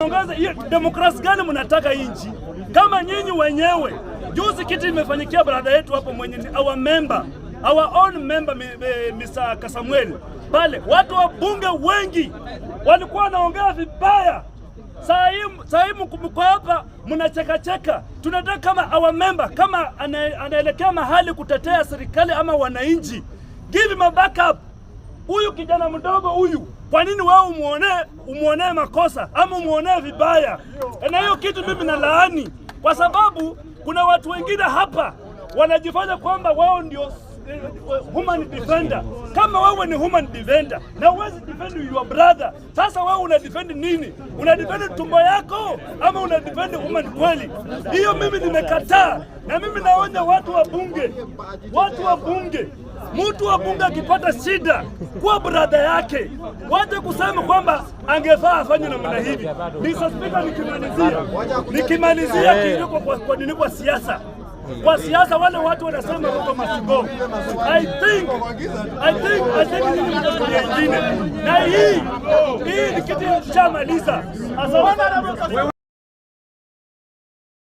Ongaza hiyo demokrasia gani mnataka nchi? Kama nyinyi wenyewe juzi kitu imefanyikia brother yetu hapo mwenye our own member Mr. Kasamuel pale, watu wa bunge wengi walikuwa wanaongea vibaya. Saa hii mko hapa mnacheka. Tunataka kama our member kama anaelekea mahali kutetea serikali ama wananchi, give him a backup. Huyu kijana mdogo huyu, kwa nini wewe umuonee makosa ama umuonee vibaya? Na hiyo kitu mimi nalaani, kwa sababu kuna watu wengine hapa wanajifanya kwamba wao ndio human defender. Kama wewe ni human defender na uwezi defend your brother, sasa wewe una defend nini? Una defend tumbo yako ama una defend human kweli? Hiyo mimi nimekataa, na mimi naonya watu wa bunge, mtu wa bunge akipata shida kwa brother yake, waje kusema kwamba angefaa afanye namna hivi. Mr. Speaker, nikimalizia kidogo kwa siasa. Kwa siasa wale watu wanasema Ruto must go. I think ni nyingine. Na hii ni kitu cha maliza.